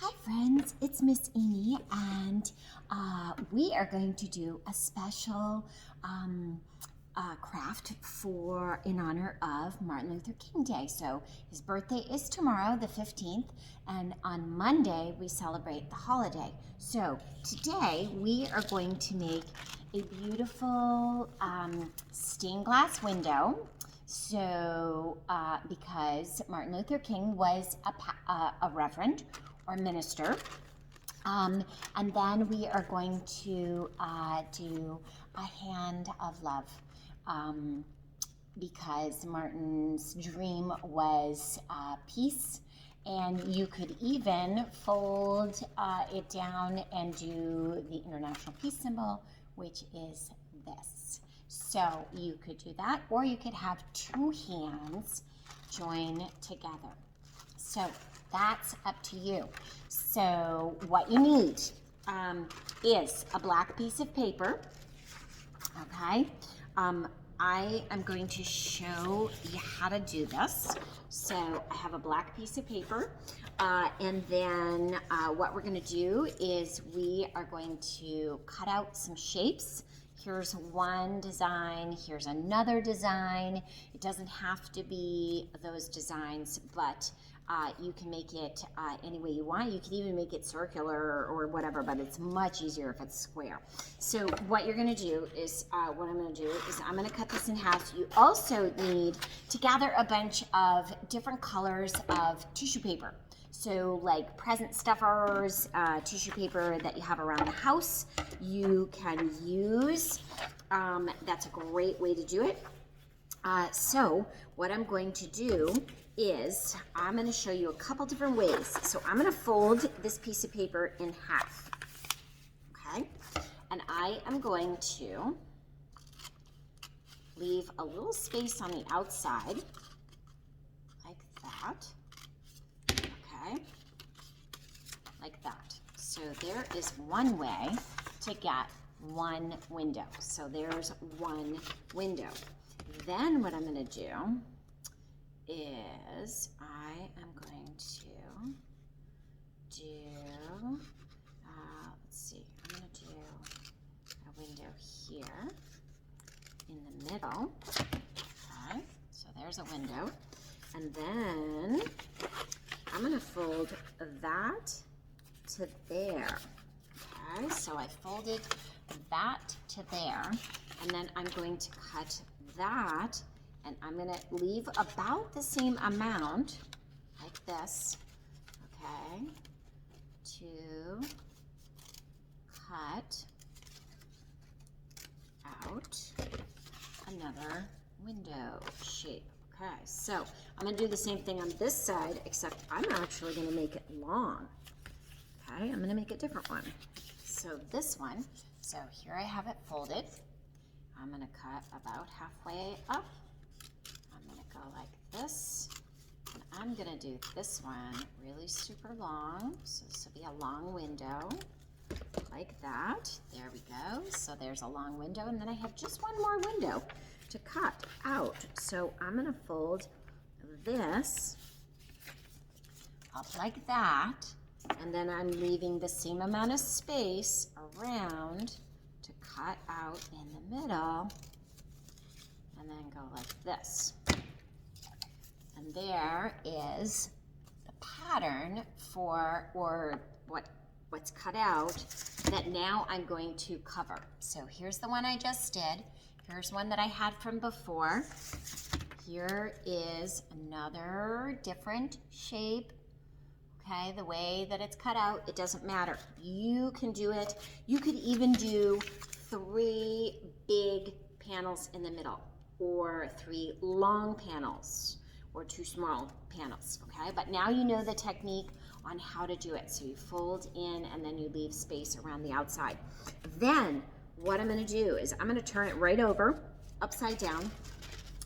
Hi friends, it's Miss Amy, and we are going to do a special craft in honor of Martin Luther King Day. So his birthday is tomorrow, the 15th, and on Monday we celebrate the holiday. So today we are going to make a beautiful stained glass window. So because Martin Luther King was a reverend or minister. And then we are going to do a hand of love because Martin's dream was peace. And you could even fold it down and do the international peace symbol, which is this. So you could do that, or you could have two hands join together. So that's up to you. So what you need is a black piece of paper, okay? I am going to show you how to do this. So I have a black piece of paper, and then what we're gonna do is we are going to cut out some shapes. Here's one design, here's another design. It doesn't have to be those designs, but you can make it any way you want. You can even make it circular or whatever, but it's much easier if it's square. So what you're gonna do is, I'm gonna cut this in half. You also need to gather a bunch of different colors of tissue paper. So like present stuffers, tissue paper that you have around the house, you can use. That's a great way to do it. So what I'm going to do is I'm going to show you a couple different ways. So I'm going to fold this piece of paper in half, okay? And I am going to leave a little space on the outside, like that, okay? Like that. So there is one way to get one window. So there's one window. Then what I'm going to do is I am going to do, let's see, I'm going to do a window here in the middle. Okay, so there's a window. And then I'm going to fold that to there. Okay, so I folded that to there, and then I'm going to cut that, and I'm going to leave about the same amount, like this, okay, to cut out another window shape. Okay, so I'm going to do the same thing on this side, except I'm actually going to make it long. Okay, I'm going to make a different one. So this one, so here I have it folded. I'm going to cut about halfway up. I'm going to go like this. And I'm going to do this one really super long. So this will be a long window, like that. There we go. So there's a long window. And then I have just one more window to cut out. So I'm going to fold this up like that. And then I'm leaving the same amount of space around to cut out in the middle, and then go like this. And there is the pattern for, or what's cut out that now I'm going to cover. So here's the one I just did. Here's one that I had from before. Here is another different shape. Okay, the way that it's cut out, it doesn't matter. You can do it. You could even do 3 big panels in the middle, or 3 long panels, or 2 small panels, okay? But now you know the technique on how to do it. So you fold in and then you leave space around the outside. Then what I'm gonna do is I'm gonna turn it right over, upside down,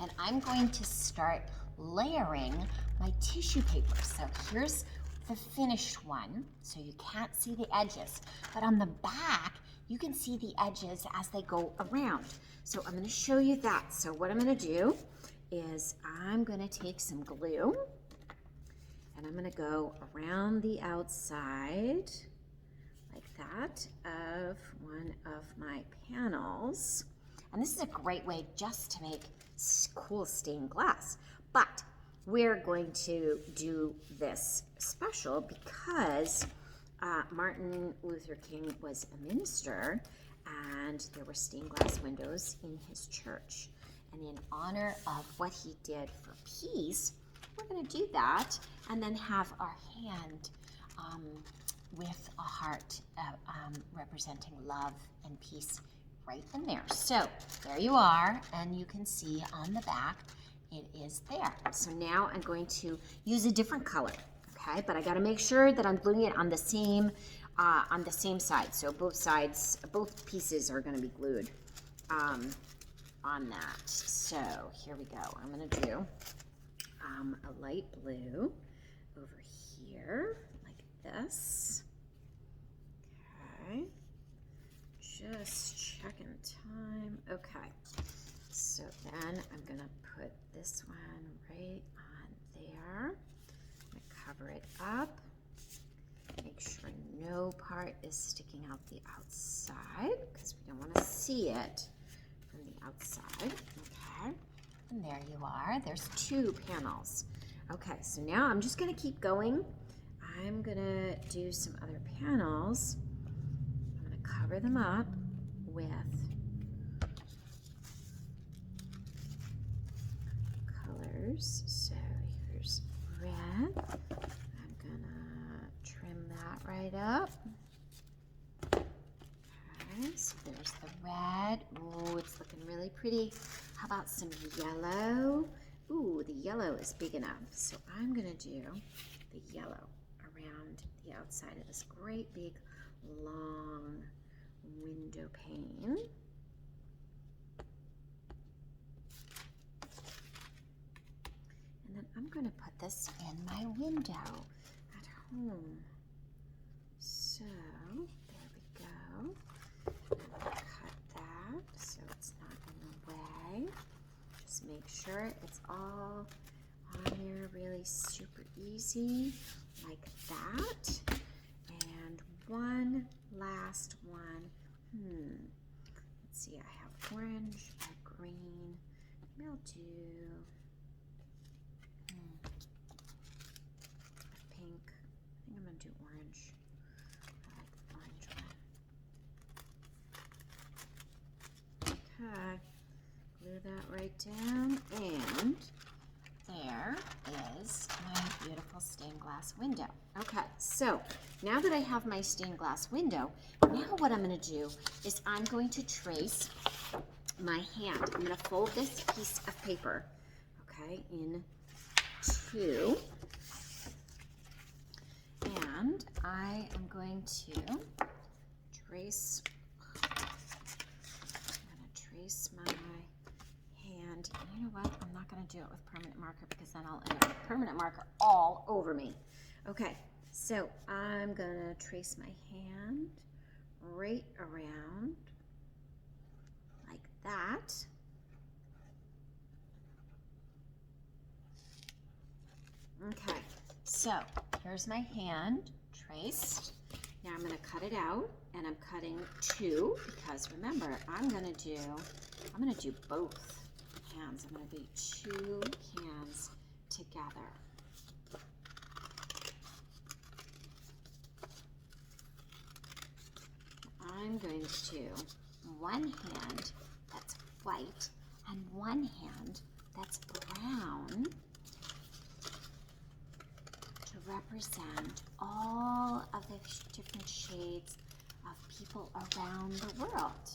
and I'm going to start layering my tissue paper. So here's the finished one, so you can't see the edges, but on the back you can see the edges as they go around. So I'm going to show you that. So what I'm going to do is I'm going to take some glue, And I'm gonna go around the outside like that of one of my panels. And this is a great way just to make cool stained glass. But we're going to do this special because Martin Luther King was a minister and there were stained glass windows in his church. And in honor of what he did for peace, we're going to do that and then have our hand with a heart representing love and peace right in there. So there you are, and you can see on the back it is there. So now I'm going to use a different color, okay? But I got to make sure that I'm gluing it on the same side. So both sides, both pieces are going to be glued on that. So here we go. I'm going to do a light blue over here like this. Okay. Just checking time. Okay. So then I'm going to put this one right on there. I'm going to cover it up. Make sure no part is sticking out the outside because we don't want to see it from the outside. Okay. And there you are. There's 2 panels. Okay, so now I'm just going to keep going. I'm going to do some other panels. I'm going to cover them up with colors. So here's red. I'm going to trim that right up. Okay, so there's the red. Oh, it's looking really pretty. How about some yellow? Ooh, the yellow is big enough. So I'm going to do the yellow around the outside of this great big long window pane. And then I'm going to put this in my window at home. So there we go. I'm going to cut that so it's not in the way. Just make sure it's all on there really super easy like that. And one last one. Let's see, I have orange or green. Maybe I'll do pink. I think I'm going to do orange. I like the orange one. Okay, glue that right down, and there is my beautiful stained glass window. Okay, so now that I have my stained glass window, now what I'm going to do is I'm going to trace my hand. I'm going to fold this piece of paper, okay, in 2. And I am going to trace, my hand. And you know what? I'm not going to do it with permanent marker because then I'll end up with permanent marker all over me. Okay, so I'm going to trace my hand right around like that. Okay, so here's my hand traced. Now I'm going to cut it out, and I'm cutting 2 because remember I'm going to do both hands. I'm going to do 2 hands together. I'm going to do one hand that's white and one hand that's brown to represent all of the different shades of people around the world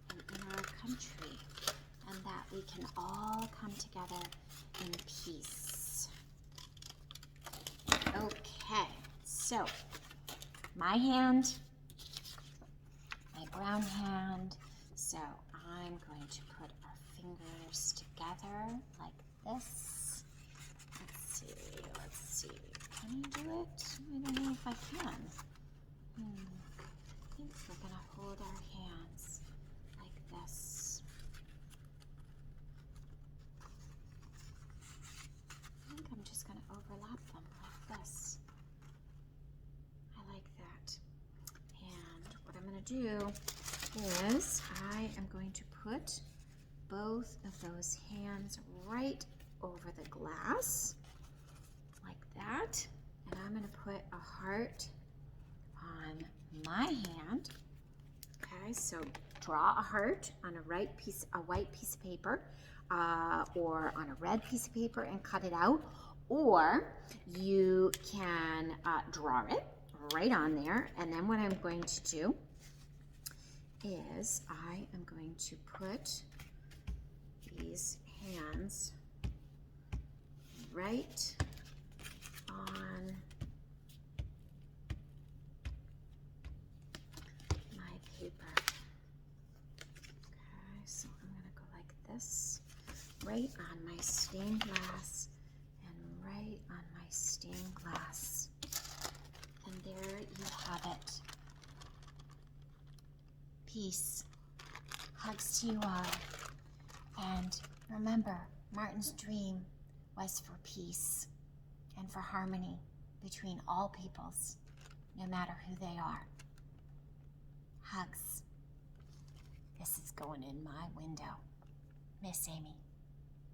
and in our country, and that we can all come together in peace. Okay, so my hand, my brown hand, so I'm going to put our fingers together like this. Let's see. Can I do it? I don't know if I can. I think we're going to hold our hands like this. I think I'm just going to overlap do is I am going to put both of those hands right over the glass, like that. And I'm going to put a heart on my hand. Okay, so draw a heart on a white piece of paper, or on a red piece of paper and cut it out, or you can draw it right on there. And then what I'm going to do is I am going to put these hands right on my paper. Okay, so I'm going to go like this, right on my stained glass and right on my stained glass. And there you have it. Peace. Hugs to you all. And remember, Martin's dream was for peace and for harmony between all peoples, no matter who they are. Hugs. This is going in my window. Miss Amy.